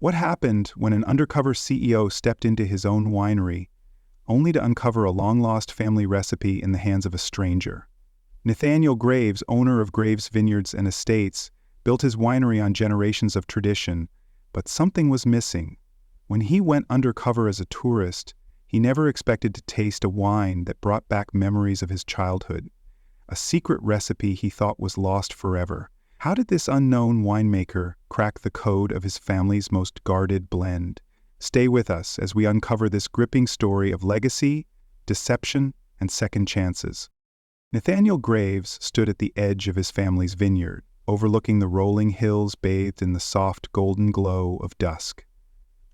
What happened when an undercover CEO stepped into his own winery, only to uncover a long-lost family recipe in the hands of a stranger? Nathaniel Graves, owner of Graves Vineyards and Estates, built his winery on generations of tradition, but something was missing. When he went undercover as a tourist, he never expected to taste a wine that brought back memories of his childhood, a secret recipe he thought was lost forever. How did this unknown winemaker crack the code of his family's most guarded blend? Stay with us as we uncover this gripping story of legacy, deception, and second chances. Nathaniel Graves stood at the edge of his family's vineyard, overlooking the rolling hills bathed in the soft golden glow of dusk.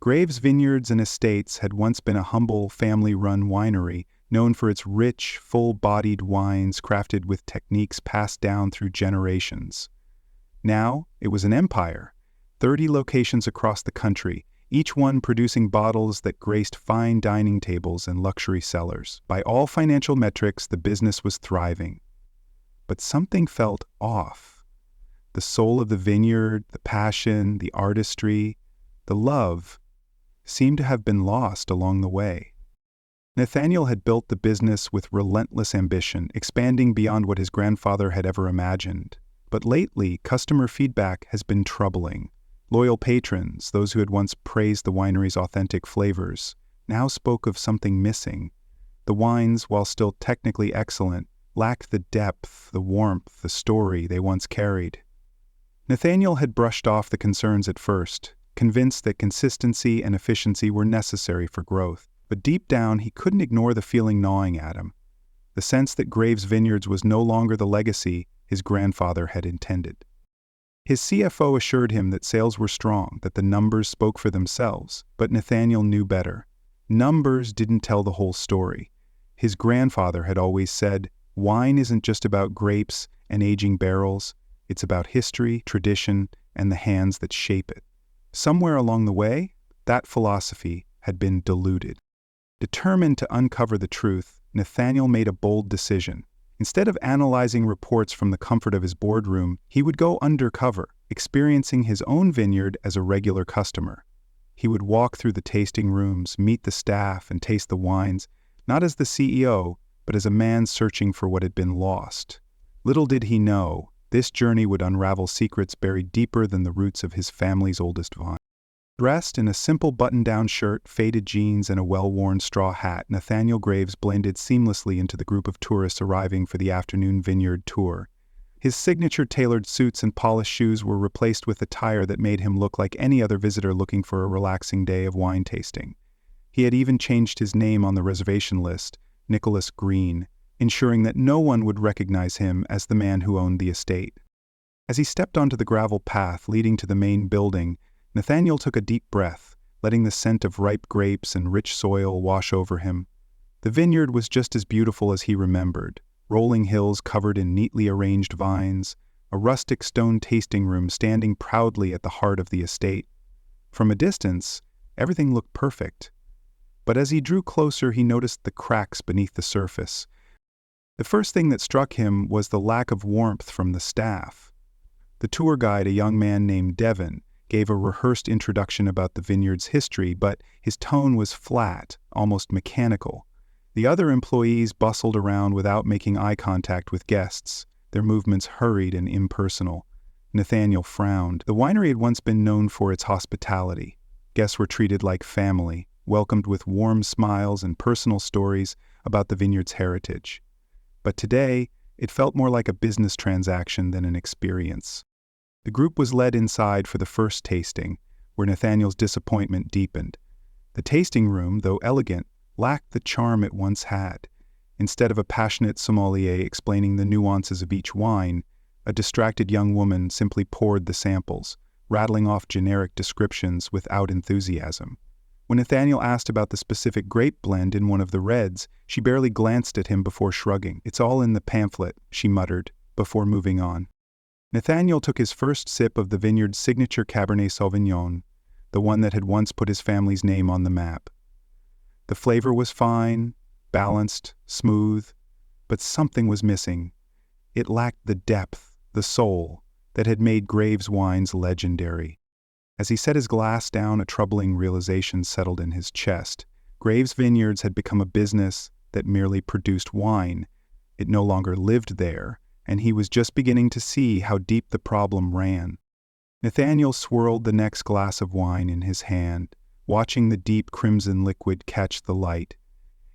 Graves Vineyards and Estates had once been a humble, family-run winery known for its rich, full-bodied wines crafted with techniques passed down through generations. Now, it was an empire, 30 locations across the country, each one producing bottles that graced fine dining tables and luxury cellars. By all financial metrics, the business was thriving. But something felt off. The soul of the vineyard, the passion, the artistry, the love, seemed to have been lost along the way. Nathaniel had built the business with relentless ambition, expanding beyond what his grandfather had ever imagined. But lately, customer feedback has been troubling. Loyal patrons, those who had once praised the winery's authentic flavors, now spoke of something missing. The wines, while still technically excellent, lacked the depth, the warmth, the story they once carried. Nathaniel had brushed off the concerns at first, convinced that consistency and efficiency were necessary for growth. But deep down, he couldn't ignore the feeling gnawing at him, the sense that Graves Vineyards was no longer the legacy his grandfather had intended. His CFO assured him that sales were strong, that the numbers spoke for themselves, but Nathaniel knew better. Numbers didn't tell the whole story. His grandfather had always said, "Wine isn't just about grapes and aging barrels, it's about history, tradition, and the hands that shape it." Somewhere along the way, that philosophy had been diluted. Determined to uncover the truth, Nathaniel made a bold decision. Instead of analyzing reports from the comfort of his boardroom, he would go undercover, experiencing his own vineyard as a regular customer. He would walk through the tasting rooms, meet the staff, and taste the wines, not as the CEO, but as a man searching for what had been lost. Little did he know, this journey would unravel secrets buried deeper than the roots of his family's oldest vine. Dressed in a simple button-down shirt, faded jeans, and a well-worn straw hat, Nathaniel Graves blended seamlessly into the group of tourists arriving for the afternoon vineyard tour. His signature tailored suits and polished shoes were replaced with attire that made him look like any other visitor looking for a relaxing day of wine tasting. He had even changed his name on the reservation list, Nicholas Green, ensuring that no one would recognize him as the man who owned the estate. As he stepped onto the gravel path leading to the main building, Nathaniel took a deep breath, letting the scent of ripe grapes and rich soil wash over him. The vineyard was just as beautiful as he remembered, rolling hills covered in neatly arranged vines, a rustic stone tasting room standing proudly at the heart of the estate. From a distance, everything looked perfect. But as he drew closer, he noticed the cracks beneath the surface. The first thing that struck him was the lack of warmth from the staff. The tour guide, a young man named Devon, gave a rehearsed introduction about the vineyard's history, but his tone was flat, almost mechanical. The other employees bustled around without making eye contact with guests, their movements hurried and impersonal. Nathaniel frowned. The winery had once been known for its hospitality. Guests were treated like family, welcomed with warm smiles and personal stories about the vineyard's heritage. But today, it felt more like a business transaction than an experience. The group was led inside for the first tasting, where Nathaniel's disappointment deepened. The tasting room, though elegant, lacked the charm it once had. Instead of a passionate sommelier explaining the nuances of each wine, a distracted young woman simply poured the samples, rattling off generic descriptions without enthusiasm. When Nathaniel asked about the specific grape blend in one of the reds, she barely glanced at him before shrugging. "It's all in the pamphlet," she muttered, before moving on. Nathaniel took his first sip of the vineyard's signature Cabernet Sauvignon, the one that had once put his family's name on the map. The flavor was fine, balanced, smooth, but something was missing. It lacked the depth, the soul, that had made Graves wines legendary. As he set his glass down, a troubling realization settled in his chest. Graves Vineyards had become a business that merely produced wine. It no longer lived there, and he was just beginning to see how deep the problem ran. Nathaniel swirled the next glass of wine in his hand, watching the deep crimson liquid catch the light.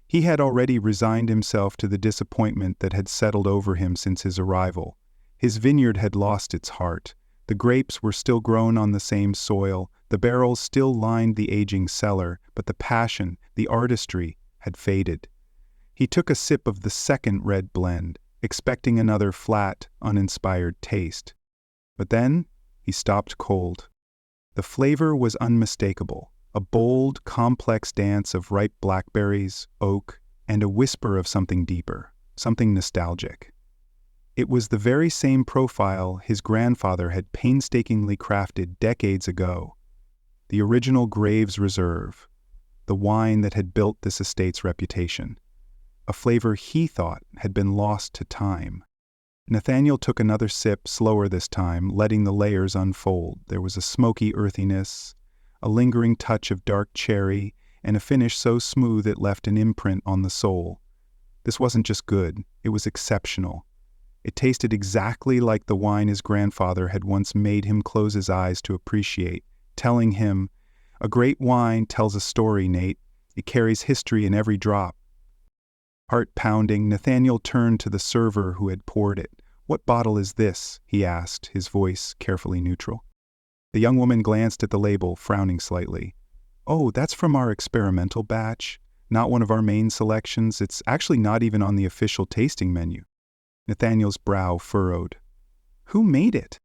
He had already resigned himself to the disappointment that had settled over him since his arrival. His vineyard had lost its heart. The grapes were still grown on the same soil, the barrels still lined the aging cellar, but the passion, the artistry, had faded. He took a sip of the second red blend, expecting another flat, uninspired taste. But then, he stopped cold. The flavor was unmistakable, a bold, complex dance of ripe blackberries, oak, and a whisper of something deeper, something nostalgic. It was the very same profile his grandfather had painstakingly crafted decades ago. The original Graves Reserve, the wine that had built this estate's reputation. A flavor he thought had been lost to time. Nathaniel took another sip, slower this time, letting the layers unfold. There was a smoky earthiness, a lingering touch of dark cherry, and a finish so smooth it left an imprint on the soul. This wasn't just good, it was exceptional. It tasted exactly like the wine his grandfather had once made him close his eyes to appreciate, telling him, "A great wine tells a story, Nate. It carries history in every drop." Heart pounding, Nathaniel turned to the server who had poured it. "What bottle is this?" he asked, his voice carefully neutral. The young woman glanced at the label, frowning slightly. "Oh, that's from our experimental batch. Not one of our main selections. It's actually not even on the official tasting menu." Nathaniel's brow furrowed. "Who made it?"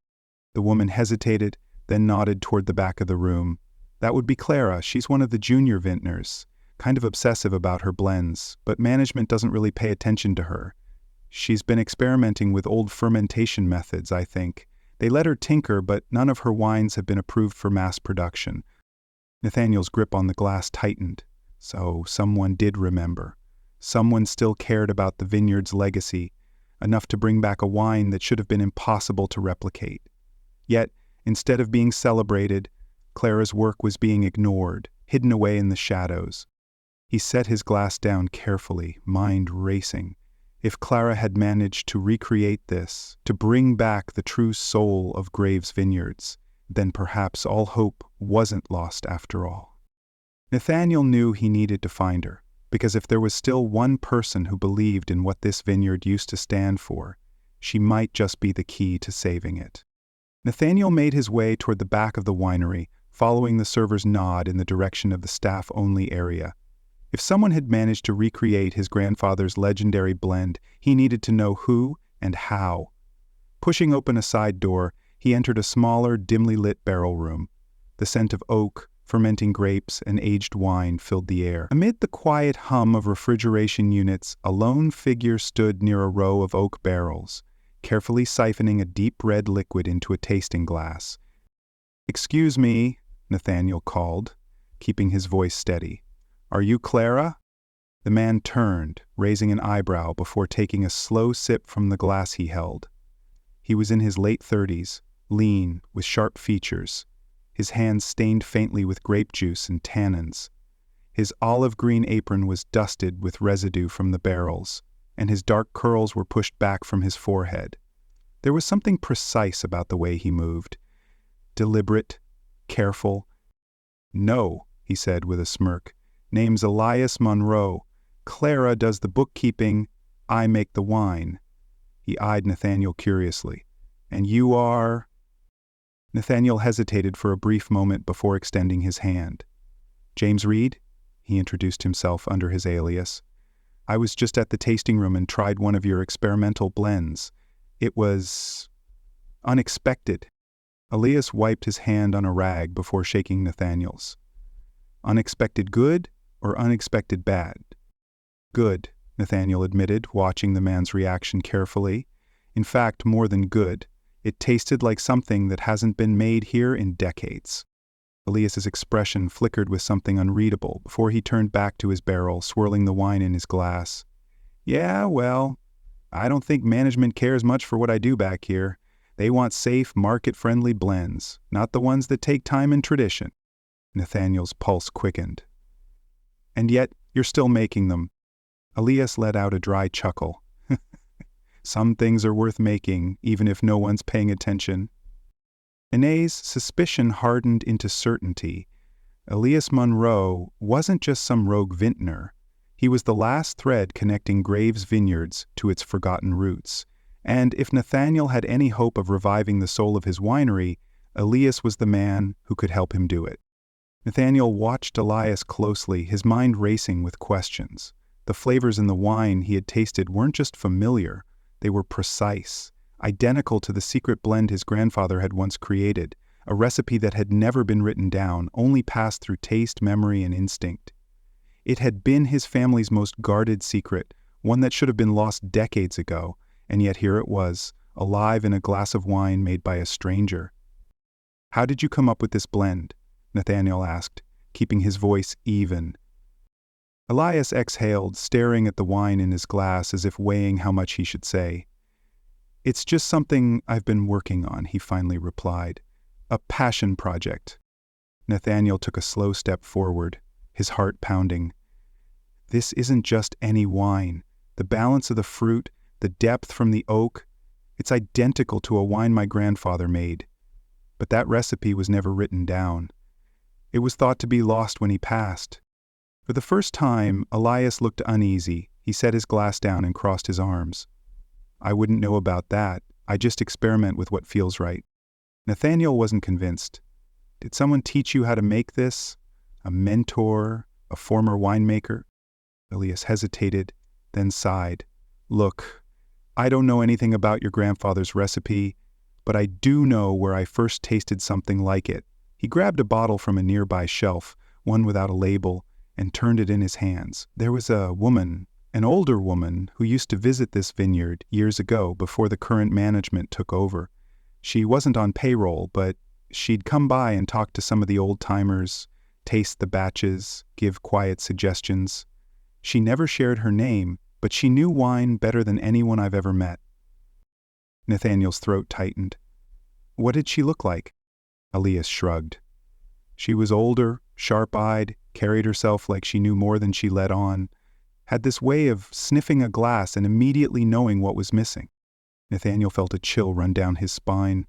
The woman hesitated, then nodded toward the back of the room. "That would be Clara. She's one of the junior vintners. Kind of obsessive about her blends, but management doesn't really pay attention to her. She's been experimenting with old fermentation methods, I think. They let her tinker, but none of her wines have been approved for mass production." Nathaniel's grip on the glass tightened. So someone did remember. Someone still cared about the vineyard's legacy, enough to bring back a wine that should have been impossible to replicate. Yet, instead of being celebrated, Clara's work was being ignored, hidden away in the shadows. He set his glass down carefully, mind racing. If Clara had managed to recreate this, to bring back the true soul of Graves Vineyards, then perhaps all hope wasn't lost after all. Nathaniel knew he needed to find her, because if there was still one person who believed in what this vineyard used to stand for, she might just be the key to saving it. Nathaniel made his way toward the back of the winery, following the server's nod in the direction of the staff-only area. If someone had managed to recreate his grandfather's legendary blend, he needed to know who and how. Pushing open a side door, he entered a smaller, dimly lit barrel room. The scent of oak, fermenting grapes, and aged wine filled the air. Amid the quiet hum of refrigeration units, a lone figure stood near a row of oak barrels, carefully siphoning a deep red liquid into a tasting glass. "Excuse me," Nathaniel called, keeping his voice steady. "Are you Clara?" The man turned, raising an eyebrow before taking a slow sip from the glass he held. He was in his late 30s, lean, with sharp features, his hands stained faintly with grape juice and tannins. His olive-green apron was dusted with residue from the barrels, and his dark curls were pushed back from his forehead. There was something precise about the way he moved. Deliberate, careful. "No," he said with a smirk. "Name's Elias Monroe. Clara does the bookkeeping. I make the wine." He eyed Nathaniel curiously. "And you are—" Nathaniel hesitated for a brief moment before extending his hand. "James Reed," he introduced himself under his alias. "I was just at the tasting room and tried one of your experimental blends. It was unexpected." Elias wiped his hand on a rag before shaking Nathaniel's. "Unexpected good or unexpected bad?" "Good," Nathaniel admitted, watching the man's reaction carefully. "In fact, more than good. It tasted like something that hasn't been made here in decades." Elias's expression flickered with something unreadable before he turned back to his barrel, swirling the wine in his glass. "Yeah, well, I don't think management cares much for what I do back here. They want safe, market-friendly blends, not the ones that take time and tradition. Nathaniel's pulse quickened. And yet, you're still making them. Elias let out a dry chuckle. Some things are worth making, even if no one's paying attention. Inae's suspicion hardened into certainty. Elias Munro wasn't just some rogue vintner. He was the last thread connecting Graves Vineyards to its forgotten roots. And if Nathaniel had any hope of reviving the soul of his winery, Elias was the man who could help him do it. Nathaniel watched Elias closely, his mind racing with questions. The flavors in the wine he had tasted weren't just familiar, they were precise, identical to the secret blend his grandfather had once created, a recipe that had never been written down, only passed through taste, memory, and instinct. It had been his family's most guarded secret, one that should have been lost decades ago, and yet here it was, alive in a glass of wine made by a stranger. "How did you come up with this blend?" Nathaniel asked, keeping his voice even. Elias exhaled, staring at the wine in his glass as if weighing how much he should say. "It's just something I've been working on," he finally replied. "A passion project." Nathaniel took a slow step forward, his heart pounding. This isn't just any wine. The balance of the fruit, the depth from the oak, it's identical to a wine my grandfather made. But that recipe was never written down. It was thought to be lost when he passed. For the first time, Elias looked uneasy. He set his glass down and crossed his arms. "I wouldn't know about that. I just experiment with what feels right." Nathaniel wasn't convinced. "Did someone teach you how to make this? A mentor? A former winemaker?" Elias hesitated, then sighed. "Look, I don't know anything about your grandfather's recipe, but I do know where I first tasted something like it." He grabbed a bottle from a nearby shelf, one without a label, and turned it in his hands. There was a woman, an older woman, who used to visit this vineyard years ago before the current management took over. She wasn't on payroll, but she'd come by and talk to some of the old-timers, taste the batches, give quiet suggestions. She never shared her name, but she knew wine better than anyone I've ever met. Nathaniel's throat tightened. "What did she look like?" Elias shrugged. "She was older, sharp-eyed, carried herself like she knew more than she let on, had this way of sniffing a glass and immediately knowing what was missing." Nathaniel felt a chill run down his spine.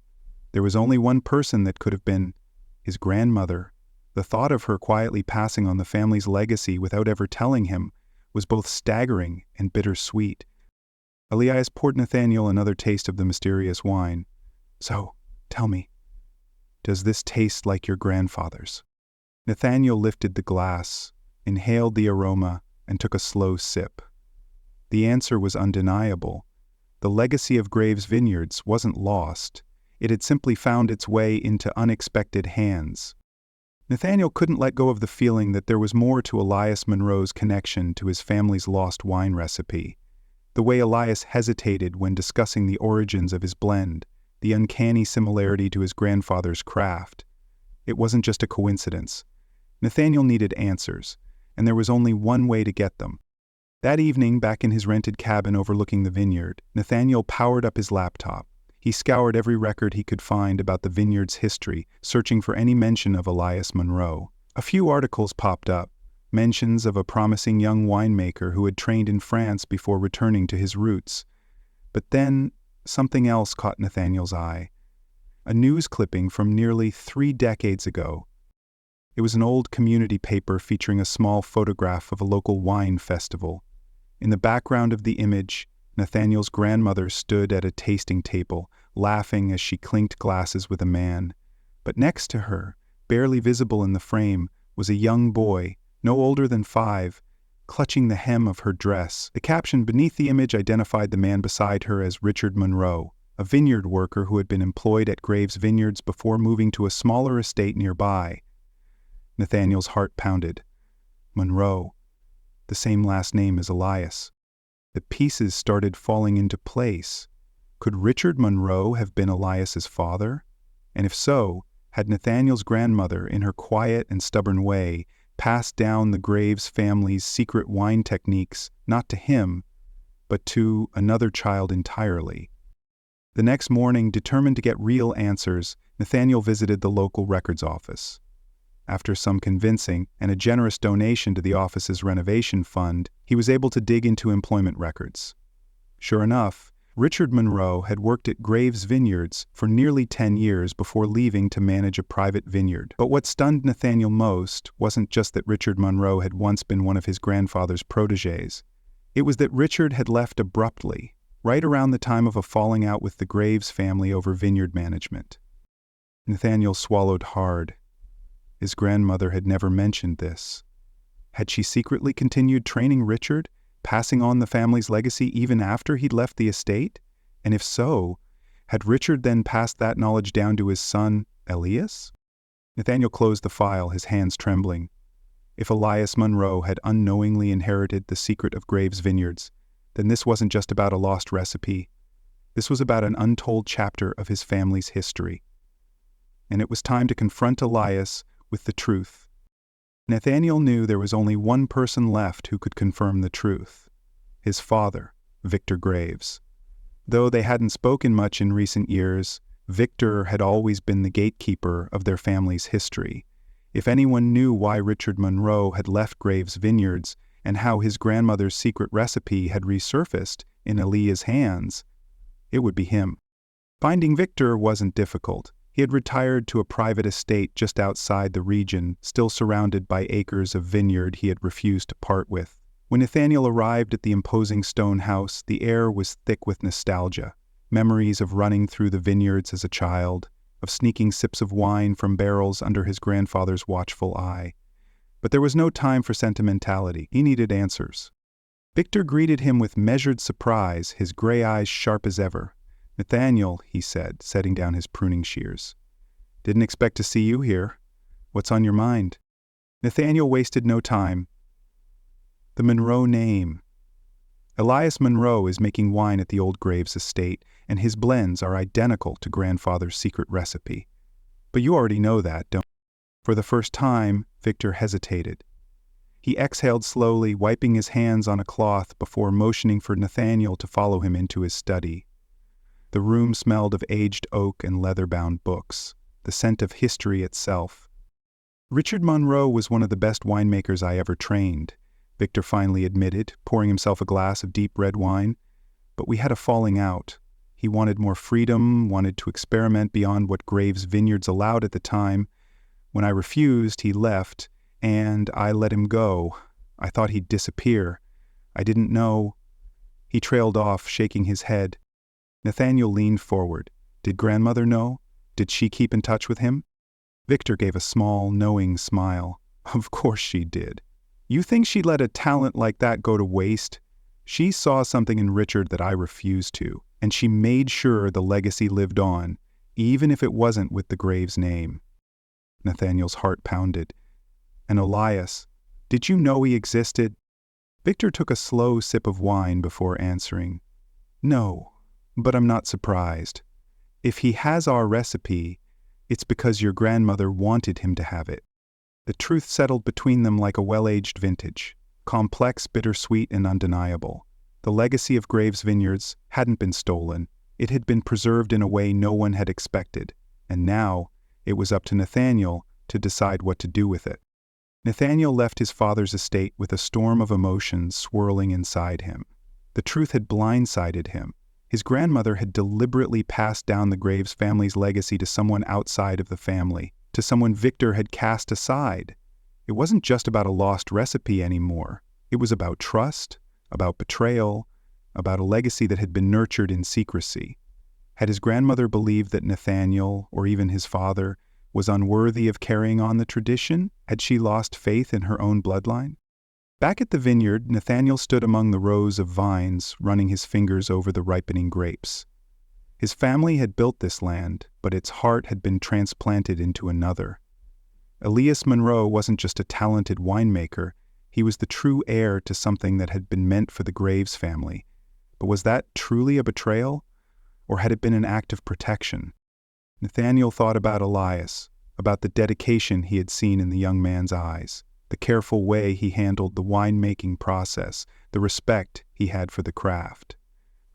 There was only one person that could have been his grandmother. The thought of her quietly passing on the family's legacy without ever telling him was both staggering and bittersweet. Elias poured Nathaniel another taste of the mysterious wine. "So, tell me, does this taste like your grandfather's?" Nathaniel lifted the glass, inhaled the aroma, and took a slow sip. The answer was undeniable. The legacy of Graves Vineyards wasn't lost. It had simply found its way into unexpected hands. Nathaniel couldn't let go of the feeling that there was more to Elias Munro's connection to his family's lost wine recipe. The way Elias hesitated when discussing the origins of his blend, the uncanny similarity to his grandfather's craft. It wasn't just a coincidence. Nathaniel needed answers, and there was only one way to get them. That evening, back in his rented cabin overlooking the vineyard, Nathaniel powered up his laptop. He scoured every record he could find about the vineyard's history, searching for any mention of Elias Munro. A few articles popped up, mentions of a promising young winemaker who had trained in France before returning to his roots. But then, something else caught Nathaniel's eye. A news clipping from nearly 3 decades ago. It was an old community paper featuring a small photograph of a local wine festival. In the background of the image, Nathaniel's grandmother stood at a tasting table, laughing as she clinked glasses with a man. But next to her, barely visible in the frame, was a young boy, no older than 5, clutching the hem of her dress. The caption beneath the image identified the man beside her as Richard Munro, a vineyard worker who had been employed at Graves Vineyards before moving to a smaller estate nearby. Nathaniel's heart pounded. Munro, the same last name as Elias. The pieces started falling into place. Could Richard Munro have been Elias's father? And if so, had Nathaniel's grandmother, in her quiet and stubborn way, passed down the Graves family's secret wine techniques not to him, but to another child entirely? The next morning, determined to get real answers, Nathaniel visited the local records office. After some convincing and a generous donation to the office's renovation fund, he was able to dig into employment records. Sure enough, Richard Monroe had worked at Graves Vineyards for nearly 10 years before leaving to manage a private vineyard. But what stunned Nathaniel most wasn't just that Richard Monroe had once been one of his grandfather's protégés. It was that Richard had left abruptly, right around the time of a falling out with the Graves family over vineyard management. Nathaniel swallowed hard. His grandmother had never mentioned this. Had she secretly continued training Richard, passing on the family's legacy even after he'd left the estate? And if so, had Richard then passed that knowledge down to his son, Elias? Nathaniel closed the file, his hands trembling. If Elias Monroe had unknowingly inherited the secret of Graves Vineyards, then this wasn't just about a lost recipe. This was about an untold chapter of his family's history. And it was time to confront Elias with the truth. Nathaniel knew there was only one person left who could confirm the truth: his father, Victor Graves. Though they hadn't spoken much in recent years, Victor had always been the gatekeeper of their family's history. If anyone knew why Richard Monroe had left Graves Vineyards and how his grandmother's secret recipe had resurfaced in Elia's hands, it would be him. Finding Victor wasn't difficult. He had retired to a private estate just outside the region, still surrounded by acres of vineyard he had refused to part with. When Nathaniel arrived at the imposing stone house, the air was thick with nostalgia. Memories of running through the vineyards as a child, of sneaking sips of wine from barrels under his grandfather's watchful eye. But there was no time for sentimentality. He needed answers. Victor greeted him with measured surprise, his gray eyes sharp as ever. "Nathaniel," he said, setting down his pruning shears. "Didn't expect to see you here. What's on your mind?" Nathaniel wasted no time. The Monroe name. Elias Monroe is making wine at the old Graves estate, and his blends are identical to grandfather's secret recipe. But you already know that, don't you? For the first time, Victor hesitated. He exhaled slowly, wiping his hands on a cloth before motioning for Nathaniel to follow him into his study. The room smelled of aged oak and leather-bound books, the scent of history itself. "Richard Monroe was one of the best winemakers I ever trained," Victor finally admitted, pouring himself a glass of deep red wine. "But we had a falling out. He wanted more freedom, wanted to experiment beyond what Graves Vineyards allowed at the time. When I refused, he left, and I let him go. I thought he'd disappear. I didn't know." He trailed off, shaking his head. Nathaniel leaned forward. Did grandmother know? Did she keep in touch with him? Victor gave a small, knowing smile. "Of course she did. You think she let a talent like that go to waste? She saw something in Richard that I refused to, and she made sure the legacy lived on, even if it wasn't with the Graves name." Nathaniel's heart pounded. "And Elias, did you know he existed?" Victor took a slow sip of wine before answering. "No. But I'm not surprised. If he has our recipe, it's because your grandmother wanted him to have it." The truth settled between them like a well-aged vintage, complex, bittersweet, and undeniable. The legacy of Graves Vineyards hadn't been stolen. It had been preserved in a way no one had expected, and now it was up to Nathaniel to decide what to do with it. Nathaniel left his father's estate with a storm of emotions swirling inside him. The truth had blindsided him. His grandmother had deliberately passed down the Graves family's legacy to someone outside of the family, to someone Victor had cast aside. It wasn't just about a lost recipe anymore. It was about trust, about betrayal, about a legacy that had been nurtured in secrecy. Had his grandmother believed that Nathaniel, or even his father, was unworthy of carrying on the tradition? Had she lost faith in her own bloodline? Back at the vineyard, Nathaniel stood among the rows of vines, running his fingers over the ripening grapes. His family had built this land, but its heart had been transplanted into another. Elias Monroe wasn't just a talented winemaker, he was the true heir to something that had been meant for the Graves family. But was that truly a betrayal? Or had it been an act of protection? Nathaniel thought about Elias, about the dedication he had seen in the young man's eyes, the careful way he handled the winemaking process, the respect he had for the craft.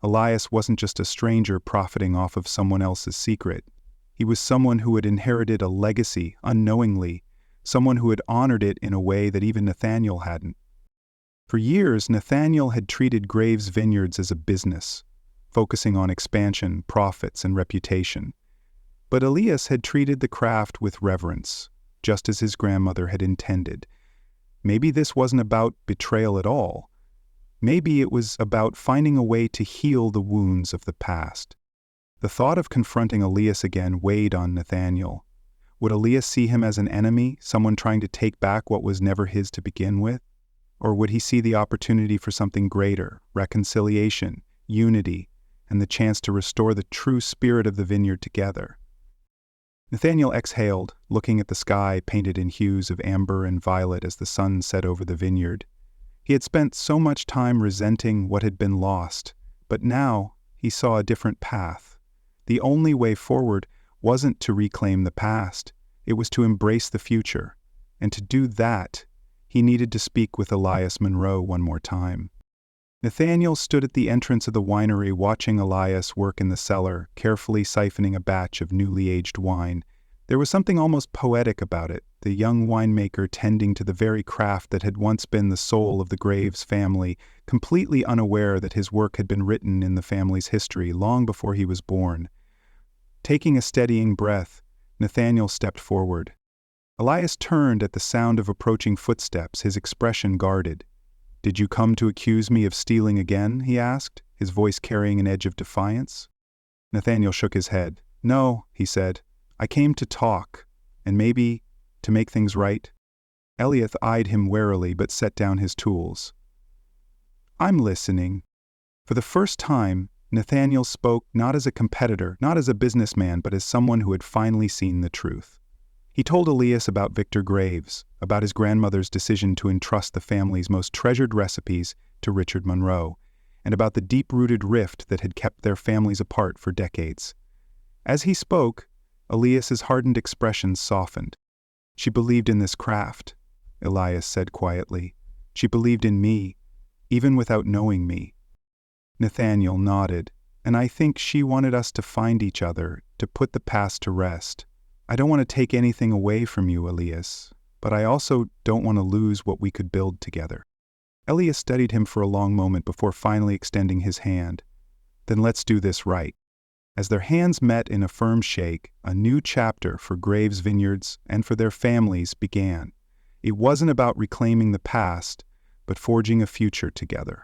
Elias wasn't just a stranger profiting off of someone else's secret. He was someone who had inherited a legacy unknowingly, someone who had honored it in a way that even Nathaniel hadn't. For years, Nathaniel had treated Graves Vineyards as a business, focusing on expansion, profits, and reputation. But Elias had treated the craft with reverence, just as his grandmother had intended. Maybe this wasn't about betrayal at all. Maybe it was about finding a way to heal the wounds of the past. The thought of confronting Elias again weighed on Nathaniel. Would Elias see him as an enemy, someone trying to take back what was never his to begin with? Or would he see the opportunity for something greater, reconciliation, unity, and the chance to restore the true spirit of the vineyard together? Nathaniel exhaled, looking at the sky painted in hues of amber and violet as the sun set over the vineyard. He had spent so much time resenting what had been lost, but now he saw a different path. The only way forward wasn't to reclaim the past, it was to embrace the future. And to do that, he needed to speak with Elias Monroe one more time. Nathaniel stood at the entrance of the winery watching Elias work in the cellar, carefully siphoning a batch of newly aged wine. There was something almost poetic about it, the young winemaker tending to the very craft that had once been the soul of the Graves family, completely unaware that his work had been written in the family's history long before he was born. Taking a steadying breath, Nathaniel stepped forward. Elias turned at the sound of approaching footsteps, his expression guarded. "Did you come to accuse me of stealing again?" he asked, his voice carrying an edge of defiance. Nathaniel shook his head. "No," he said. "I came to talk, and maybe to make things right." Elias eyed him warily but set down his tools. "I'm listening." For the first time, Nathaniel spoke not as a competitor, not as a businessman, but as someone who had finally seen the truth. He told Elias about Victor Graves, about his grandmother's decision to entrust the family's most treasured recipes to Richard Monroe, and about the deep-rooted rift that had kept their families apart for decades. As he spoke, Elias's hardened expression softened. "She believed in this craft," Elias said quietly. "She believed in me, even without knowing me." Nathaniel nodded. "And I think she wanted us to find each other, to put the past to rest. I don't want to take anything away from you, Elias, but I also don't want to lose what we could build together." Elias studied him for a long moment before finally extending his hand. "Then let's do this right." As their hands met in a firm shake, a new chapter for Graves Vineyards and for their families began. It wasn't about reclaiming the past, but forging a future together.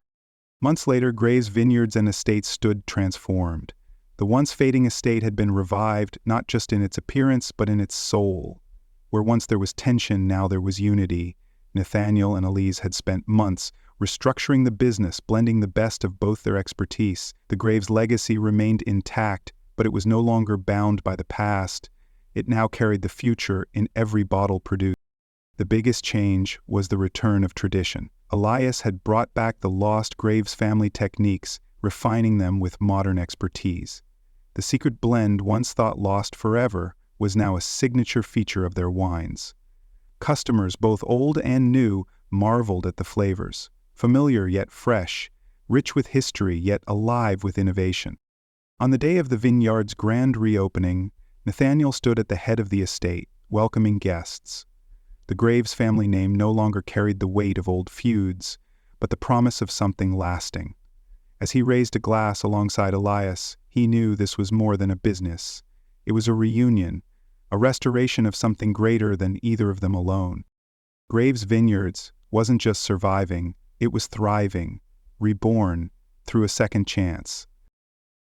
Months later, Graves Vineyards and Estates stood transformed. The once fading estate had been revived, not just in its appearance, but in its soul. Where once there was tension, now there was unity. Nathaniel and Elias had spent months restructuring the business, blending the best of both their expertise. The Graves legacy remained intact, but it was no longer bound by the past. It now carried the future in every bottle produced. The biggest change was the return of tradition. Elias had brought back the lost Graves family techniques, refining them with modern expertise. The secret blend, once thought lost forever, was now a signature feature of their wines. Customers, both old and new, marveled at the flavors, familiar yet fresh, rich with history yet alive with innovation. On the day of the vineyard's grand reopening, Nathaniel stood at the head of the estate, welcoming guests. The Graves family name no longer carried the weight of old feuds, but the promise of something lasting. As he raised a glass alongside Elias, he knew this was more than a business. It was a reunion, a restoration of something greater than either of them alone. Graves Vineyards wasn't just surviving, it was thriving, reborn, through a second chance.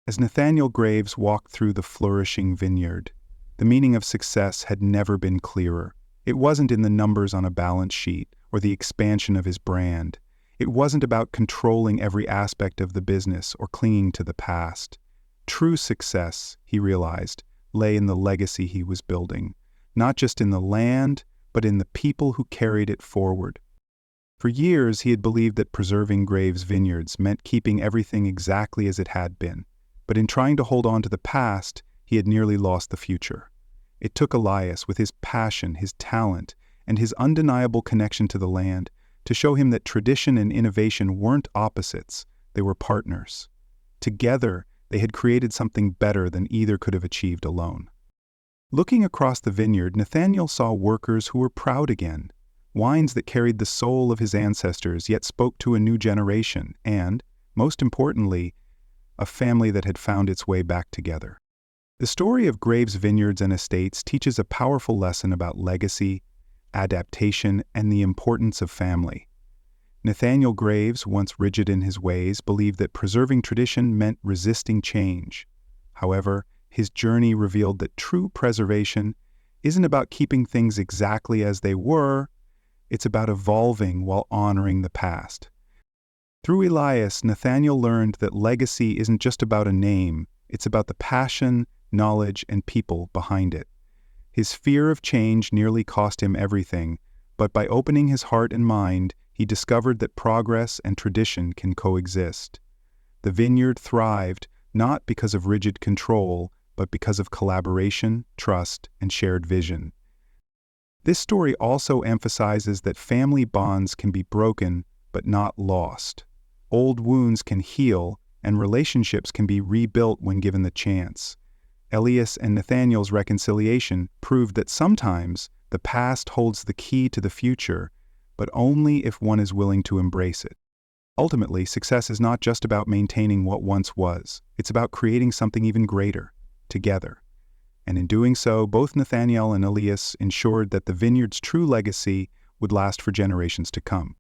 As Nathaniel Graves walked through the flourishing vineyard, the meaning of success had never been clearer. It wasn't in the numbers on a balance sheet or the expansion of his brand. It wasn't about controlling every aspect of the business or clinging to the past. True success, he realized, lay in the legacy he was building, not just in the land, but in the people who carried it forward. For years, he had believed that preserving Graves Vineyards meant keeping everything exactly as it had been, but in trying to hold on to the past, he had nearly lost the future. It took Elias, with his passion, his talent, and his undeniable connection to the land, to show him that tradition and innovation weren't opposites, they were partners. Together, they had created something better than either could have achieved alone. Looking across the vineyard, Nathaniel saw workers who were proud again, wines that carried the soul of his ancestors yet spoke to a new generation, and, most importantly, a family that had found its way back together. The story of Graves Vineyards and Estates teaches a powerful lesson about legacy, adaptation, and the importance of family. Nathaniel Graves, once rigid in his ways, believed that preserving tradition meant resisting change. However, his journey revealed that true preservation isn't about keeping things exactly as they were, it's about evolving while honoring the past. Through Elias, Nathaniel learned that legacy isn't just about a name, it's about the passion, knowledge, and people behind it. His fear of change nearly cost him everything, but by opening his heart and mind, he discovered that progress and tradition can coexist. The vineyard thrived not because of rigid control, but because of collaboration, trust, and shared vision. This story also emphasizes that family bonds can be broken, but not lost. Old wounds can heal, and relationships can be rebuilt when given the chance. Elias and Nathaniel's reconciliation proved that sometimes the past holds the key to the future, but only if one is willing to embrace it. Ultimately, success is not just about maintaining what once was, it's about creating something even greater, together. And in doing so, both Nathaniel and Elias ensured that the vineyard's true legacy would last for generations to come.